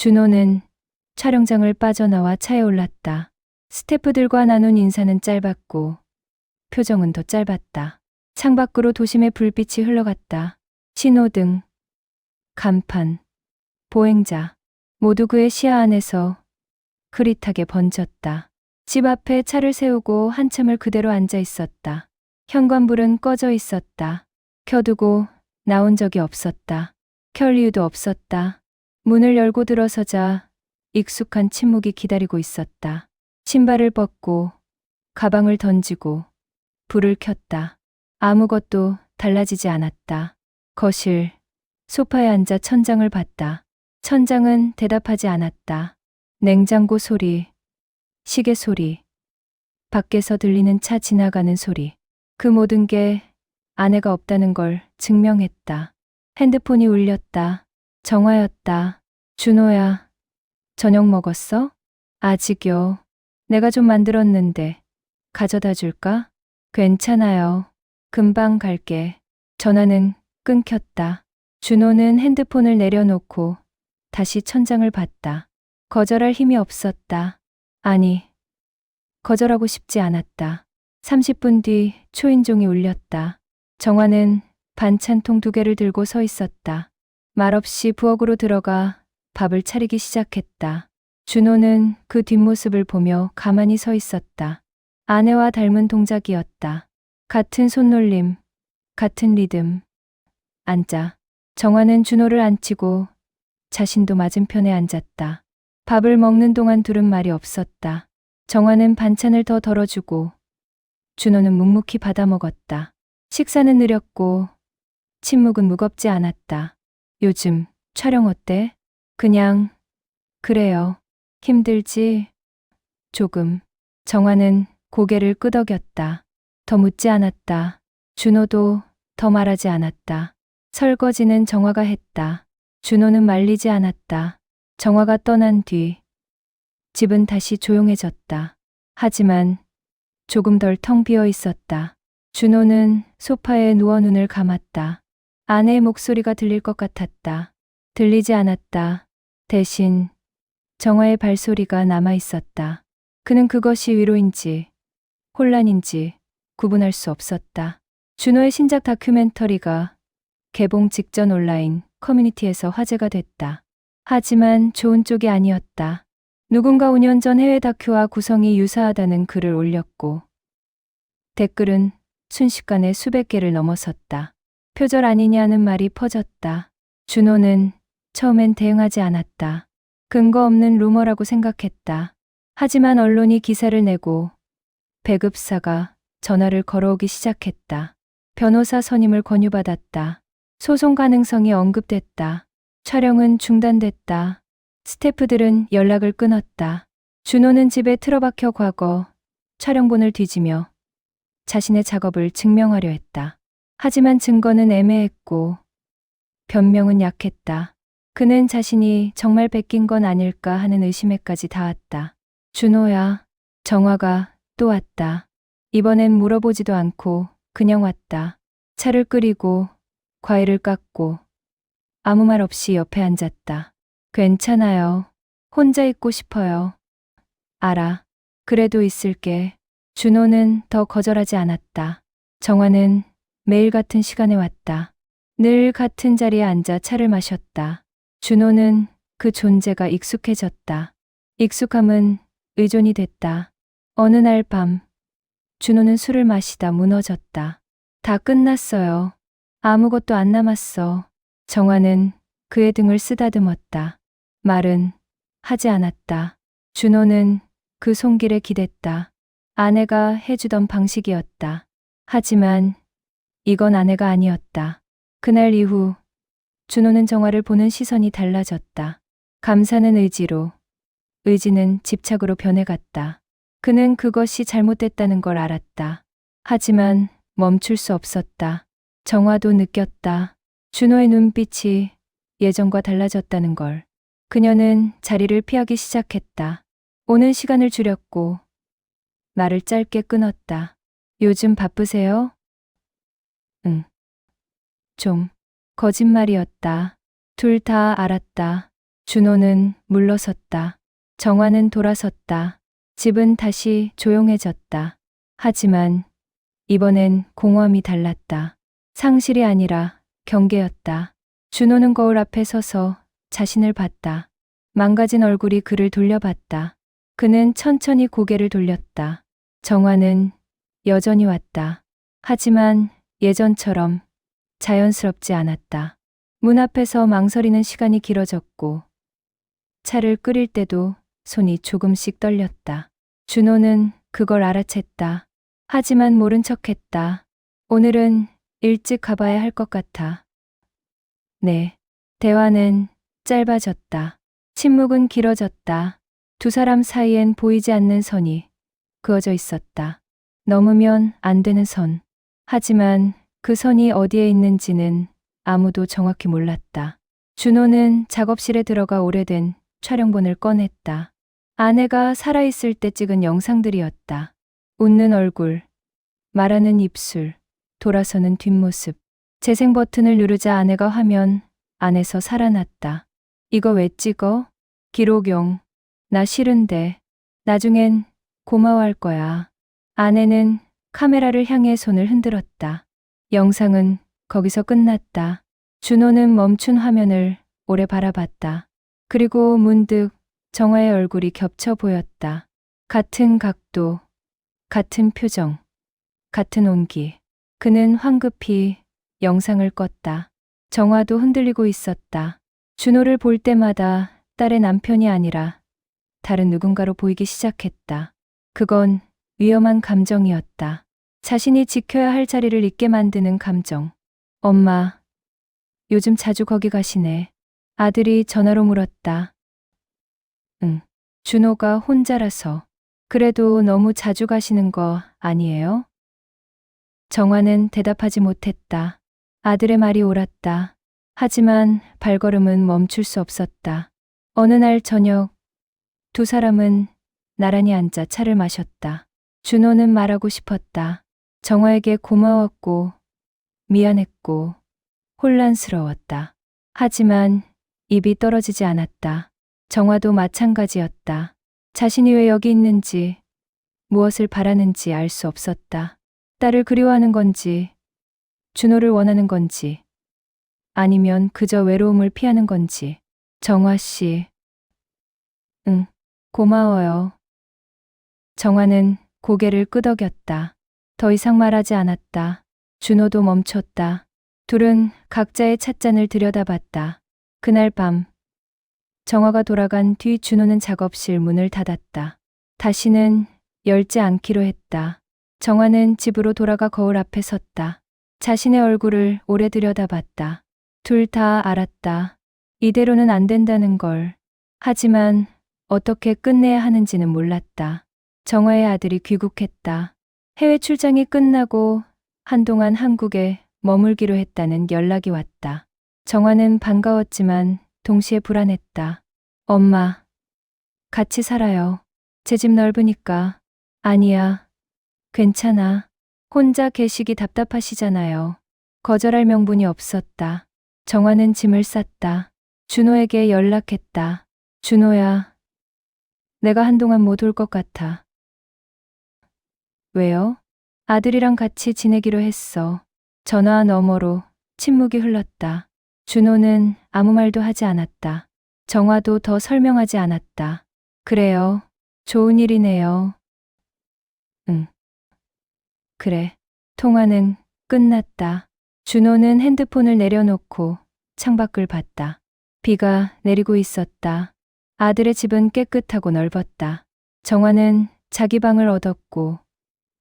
준호는 촬영장을 빠져나와 차에 올랐다. 스태프들과 나눈 인사는 짧았고 표정은 더 짧았다. 창밖으로 도심의 불빛이 흘러갔다. 신호등, 간판, 보행자 모두 그의 시야 안에서 흐릿하게 번졌다. 집 앞에 차를 세우고 한참을 그대로 앉아 있었다. 현관불은 꺼져 있었다. 켜두고 나온 적이 없었다. 켤 이유도 없었다. 문을 열고 들어서자 익숙한 침묵이 기다리고 있었다. 신발을 벗고 가방을 던지고 불을 켰다. 아무것도 달라지지 않았다. 거실, 소파에 앉아 천장을 봤다. 천장은 대답하지 않았다. 냉장고 소리, 시계 소리, 밖에서 들리는 차 지나가는 소리. 그 모든 게 아내가 없다는 걸 증명했다. 핸드폰이 울렸다. 정화였다. 준호야, 저녁 먹었어? 아직요. 내가 좀 만들었는데 가져다 줄까? 괜찮아요. 금방 갈게. 전화는 끊겼다. 준호는 핸드폰을 내려놓고 다시 천장을 봤다. 거절할 힘이 없었다. 아니, 거절하고 싶지 않았다. 30분 뒤 초인종이 울렸다. 정화는 반찬통 2개를 들고 서 있었다. 말없이 부엌으로 들어가 밥을 차리기 시작했다. 준호는 그 뒷모습을 보며 가만히 서 있었다. 아내와 닮은 동작이었다. 같은 손놀림, 같은 리듬. 앉아. 정화는 준호를 앉히고 자신도 맞은편에 앉았다. 밥을 먹는 동안 둘은 말이 없었다. 정화는 반찬을 더 덜어주고 준호는 묵묵히 받아 먹었다. 식사는 느렸고 침묵은 무겁지 않았다. 요즘 촬영 어때? 그냥 그래요. 힘들지? 조금. 정화는 고개를 끄덕였다. 더 묻지 않았다. 준호도 더 말하지 않았다. 설거지는 정화가 했다. 준호는 말리지 않았다. 정화가 떠난 뒤 집은 다시 조용해졌다. 하지만 조금 덜 텅 비어 있었다. 준호는 소파에 누워 눈을 감았다. 아내의 목소리가 들릴 것 같았다. 들리지 않았다. 대신 정화의 발소리가 남아 있었다. 그는 그것이 위로인지 혼란인지 구분할 수 없었다. 준호의 신작 다큐멘터리가 개봉 직전 온라인 커뮤니티에서 화제가 됐다. 하지만 좋은 쪽이 아니었다. 누군가 5년 전 해외 다큐와 구성이 유사하다는 글을 올렸고 댓글은 순식간에 수백 개를 넘어섰다. 표절 아니냐는 말이 퍼졌다. 준호는 처음엔 대응하지 않았다. 근거 없는 루머라고 생각했다. 하지만 언론이 기사를 내고 배급사가 전화를 걸어오기 시작했다. 변호사 선임을 권유받았다. 소송 가능성이 언급됐다. 촬영은 중단됐다. 스태프들은 연락을 끊었다. 준호는 집에 틀어박혀 과거 촬영본을 뒤지며 자신의 작업을 증명하려 했다. 하지만 증거는 애매했고 변명은 약했다. 그는 자신이 정말 베낀 건 아닐까 하는 의심에까지 닿았다. 준호야, 정화가 또 왔다. 이번엔 물어보지도 않고 그냥 왔다. 차를 끓이고 과일을 깎고 아무 말 없이 옆에 앉았다. 괜찮아요. 혼자 있고 싶어요. 알아. 그래도 있을게. 준호는 더 거절하지 않았다. 정화는 매일 같은 시간에 왔다. 늘 같은 자리에 앉아 차를 마셨다. 준호는 그 존재가 익숙해졌다. 익숙함은 의존이 됐다. 어느 날 밤, 준호는 술을 마시다 무너졌다. 다 끝났어요. 아무것도 안 남았어. 정화는 그의 등을 쓰다듬었다. 말은 하지 않았다. 준호는 그 손길에 기댔다. 아내가 해주던 방식이었다. 하지만 이건 아내가 아니었다. 그날 이후 준호는 정화를 보는 시선이 달라졌다. 감사는 의지로, 의지는 집착으로 변해갔다. 그는 그것이 잘못됐다는 걸 알았다. 하지만 멈출 수 없었다. 정화도 느꼈다. 준호의 눈빛이 예전과 달라졌다는 걸. 그녀는 자리를 피하기 시작했다. 오는 시간을 줄였고 말을 짧게 끊었다. 요즘 바쁘세요? 응. 좀. 거짓말이었다. 둘 다 알았다. 준호는 물러섰다. 정화는 돌아섰다. 집은 다시 조용해졌다. 하지만 이번엔 공허함이 달랐다. 상실이 아니라 경계였다. 준호는 거울 앞에 서서 자신을 봤다. 망가진 얼굴이 그를 돌려봤다. 그는 천천히 고개를 돌렸다. 정화는 여전히 왔다. 하지만 예전처럼 자연스럽지 않았다. 문 앞에서 망설이는 시간이 길어졌고 차를 끓일 때도 손이 조금씩 떨렸다. 준호는 그걸 알아챘다. 하지만 모른 척했다. 오늘은 일찍 가봐야 할 것 같아. 네. 대화는 짧아졌다. 침묵은 길어졌다. 두 사람 사이엔 보이지 않는 선이 그어져 있었다. 넘으면 안 되는 선. 하지만 그 선이 어디에 있는지는 아무도 정확히 몰랐다. 준호는 작업실에 들어가 오래된 촬영본을 꺼냈다. 아내가 살아있을 때 찍은 영상들이었다. 웃는 얼굴, 말하는 입술, 돌아서는 뒷모습. 재생 버튼을 누르자 아내가 화면 안에서 살아났다. 이거 왜 찍어? 기록용. 나 싫은데. 나중엔 고마워할 거야. 아내는 카메라를 향해 손을 흔들었다. 영상은 거기서 끝났다. 준호는 멈춘 화면을 오래 바라봤다. 그리고 문득 정화의 얼굴이 겹쳐 보였다. 같은 각도, 같은 표정, 같은 온기. 그는 황급히 영상을 껐다. 정화도 흔들리고 있었다. 준호를 볼 때마다 딸의 남편이 아니라 다른 누군가로 보이기 시작했다. 그건 위험한 감정이었다. 자신이 지켜야 할 자리를 잊게 만드는 감정. 엄마, 요즘 자주 거기 가시네. 아들이 전화로 물었다. 응. 준호가 혼자라서. 그래도 너무 자주 가시는 거 아니에요? 정화는 대답하지 못했다. 아들의 말이 옳았다. 하지만 발걸음은 멈출 수 없었다. 어느 날 저녁, 두 사람은 나란히 앉아 차를 마셨다. 준호는 말하고 싶었다. 정화에게 고마웠고, 미안했고, 혼란스러웠다. 하지만 입이 떨어지지 않았다. 정화도 마찬가지였다. 자신이 왜 여기 있는지, 무엇을 바라는지 알 수 없었다. 딸을 그리워하는 건지, 준호를 원하는 건지, 아니면 그저 외로움을 피하는 건지. 정화 씨. 응, 고마워요. 정화는 고개를 끄덕였다. 더 이상 말하지 않았다. 준호도 멈췄다. 둘은 각자의 찻잔을 들여다봤다. 그날 밤, 정화가 돌아간 뒤 준호는 작업실 문을 닫았다. 다시는 열지 않기로 했다. 정화는 집으로 돌아가 거울 앞에 섰다. 자신의 얼굴을 오래 들여다봤다. 둘 다 알았다. 이대로는 안 된다는 걸. 하지만 어떻게 끝내야 하는지는 몰랐다. 정화의 아들이 귀국했다. 해외 출장이 끝나고 한동안 한국에 머물기로 했다는 연락이 왔다. 정화는 반가웠지만 동시에 불안했다. 엄마, 같이 살아요. 제 집 넓으니까. 아니야, 괜찮아. 혼자 계시기 답답하시잖아요. 거절할 명분이 없었다. 정화는 짐을 쌌다. 준호에게 연락했다. 준호야, 내가 한동안 못 올 것 같아. 왜요? 아들이랑 같이 지내기로 했어. 전화 너머로 침묵이 흘렀다. 준호는 아무 말도 하지 않았다. 정화도 더 설명하지 않았다. 그래요. 좋은 일이네요. 응. 그래. 통화는 끝났다. 준호는 핸드폰을 내려놓고 창밖을 봤다. 비가 내리고 있었다. 아들의 집은 깨끗하고 넓었다. 정화는 자기 방을 얻었고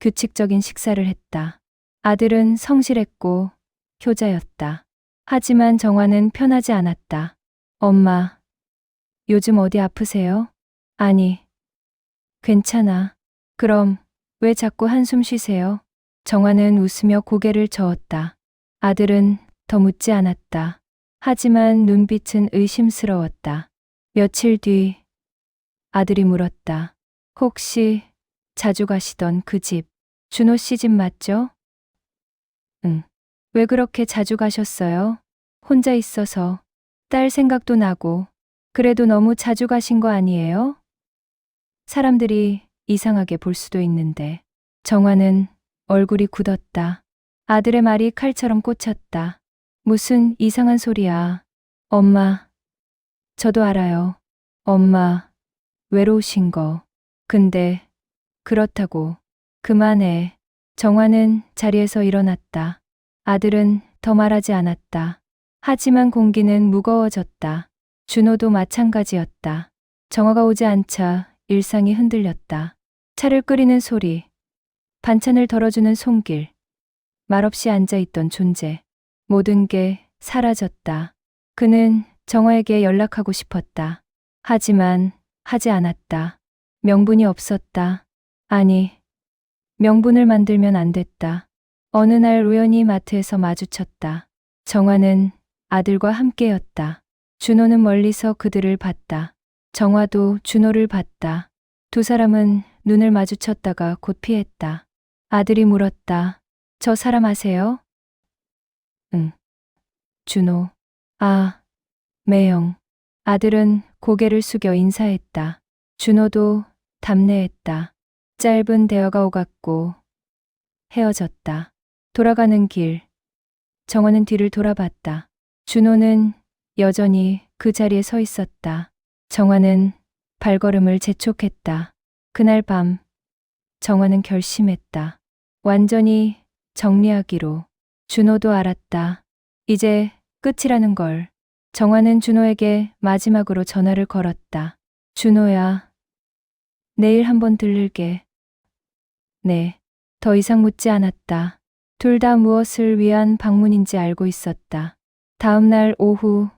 규칙적인 식사를 했다. 아들은 성실했고 효자였다. 하지만 정화는 편하지 않았다. 엄마, 요즘 어디 아프세요? 아니, 괜찮아. 그럼 왜 자꾸 한숨 쉬세요? 정화는 웃으며 고개를 저었다. 아들은 더 묻지 않았다. 하지만 눈빛은 의심스러웠다. 며칠 뒤 아들이 물었다. 혹시 자주 가시던 그 집, 준호 씨 집 맞죠? 응. 왜 그렇게 자주 가셨어요? 혼자 있어서 딸 생각도 나고 그래도 너무 자주 가신 거 아니에요? 사람들이 이상하게 볼 수도 있는데. 정화는 얼굴이 굳었다. 아들의 말이 칼처럼 꽂혔다. 무슨 이상한 소리야. 엄마, 저도 알아요. 엄마, 외로우신 거. 근데 그렇다고. 그만해. 정화는 자리에서 일어났다. 아들은 더 말하지 않았다. 하지만 공기는 무거워졌다. 준호도 마찬가지였다. 정화가 오지 않자 일상이 흔들렸다. 차를 끓이는 소리, 반찬을 덜어주는 손길, 말없이 앉아있던 존재. 모든 게 사라졌다. 그는 정화에게 연락하고 싶었다. 하지만 하지 않았다. 명분이 없었다. 아니, 명분을 만들면 안 됐다. 어느 날 우연히 마트에서 마주쳤다. 정화는 아들과 함께였다. 준호는 멀리서 그들을 봤다. 정화도 준호를 봤다. 두 사람은 눈을 마주쳤다가 곧 피했다. 아들이 물었다. 저 사람 아세요? 응. 준호. 아, 매영. 아들은 고개를 숙여 인사했다. 준호도 답례했다. 짧은 대화가 오갔고 헤어졌다. 돌아가는 길. 정화는 뒤를 돌아봤다. 준호는 여전히 그 자리에 서 있었다. 정화는 발걸음을 재촉했다. 그날 밤 정화는 결심했다. 완전히 정리하기로. 준호도 알았다. 이제 끝이라는 걸. 정화는 준호에게 마지막으로 전화를 걸었다. 준호야, 내일 한번 들를게. 네. 더 이상 묻지 않았다. 둘 다 무엇을 위한 방문인지 알고 있었다. 다음 날 오후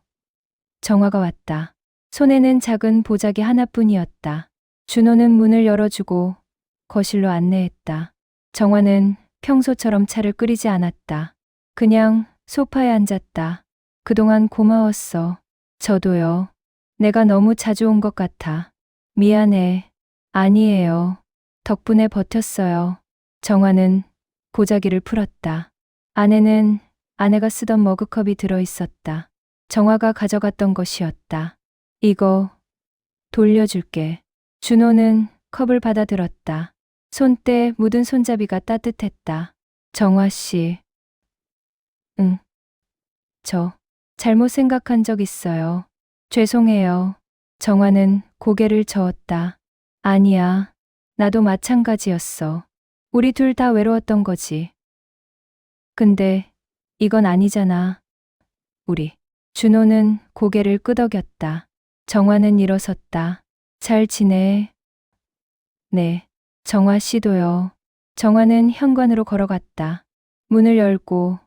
정화가 왔다. 손에는 작은 보자기 하나뿐이었다. 준호는 문을 열어주고 거실로 안내했다. 정화는 평소처럼 차를 끓이지 않았다. 그냥 소파에 앉았다. 그동안 고마웠어. 저도요. 내가 너무 자주 온 것 같아. 미안해. 아니에요. 덕분에 버텼어요. 정화는 보자기를 풀었다. 안에는 아내가 쓰던 머그컵이 들어 있었다. 정화가 가져갔던 것이었다. 이거 돌려줄게. 준호는 컵을 받아들었다. 손때 묻은 손잡이가 따뜻했다. 정화 씨. 응. 저 잘못 생각한 적 있어요. 죄송해요. 정화는 고개를 저었다. 아니야. 나도 마찬가지였어. 우리 둘 다 외로웠던 거지. 근데 이건 아니잖아. 우리. 준호는 고개를 끄덕였다. 정화는 일어섰다. 잘 지내? 네. 정화 씨도요. 정화는 현관으로 걸어갔다. 문을 열고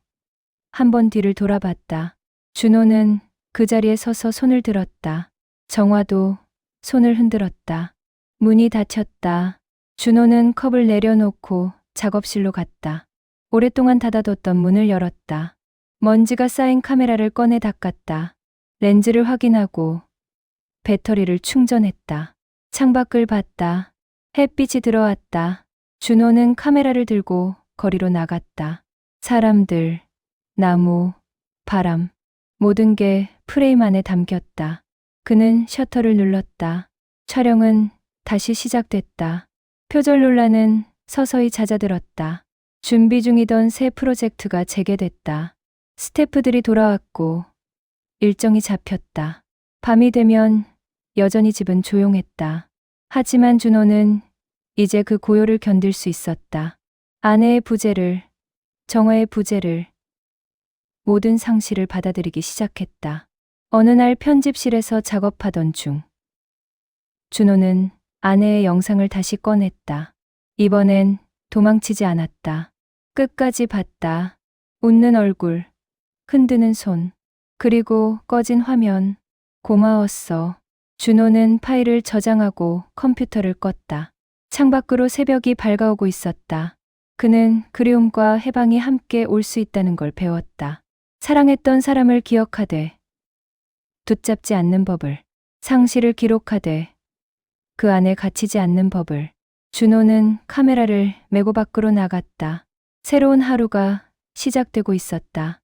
한 번 뒤를 돌아봤다. 준호는 그 자리에 서서 손을 들었다. 정화도 손을 흔들었다. 문이 닫혔다. 준호는 컵을 내려놓고 작업실로 갔다. 오랫동안 닫아뒀던 문을 열었다. 먼지가 쌓인 카메라를 꺼내 닦았다. 렌즈를 확인하고 배터리를 충전했다. 창밖을 봤다. 햇빛이 들어왔다. 준호는 카메라를 들고 거리로 나갔다. 사람들, 나무, 바람, 모든 게 프레임 안에 담겼다. 그는 셔터를 눌렀다. 촬영은 다시 시작됐다. 표절 논란은 서서히 잦아들었다. 준비 중이던 새 프로젝트가 재개됐다. 스태프들이 돌아왔고 일정이 잡혔다. 밤이 되면 여전히 집은 조용했다. 하지만 준호는 이제 그 고요를 견딜 수 있었다. 아내의 부재를, 정화의 부재를, 모든 상실을 받아들이기 시작했다. 어느 날 편집실에서 작업하던 중 준호는 아내의 영상을 다시 꺼냈다. 이번엔 도망치지 않았다. 끝까지 봤다. 웃는 얼굴, 흔드는 손, 그리고 꺼진 화면. 고마웠어. 준호는 파일을 저장하고 컴퓨터를 껐다. 창밖으로 새벽이 밝아오고 있었다. 그는 그리움과 해방이 함께 올 수 있다는 걸 배웠다. 사랑했던 사람을 기억하되 붙잡지 않는 법을, 상실을 기록하되 그 안에 갇히지 않는 법을. 준호는 카메라를 메고 밖으로 나갔다. 새로운 하루가 시작되고 있었다.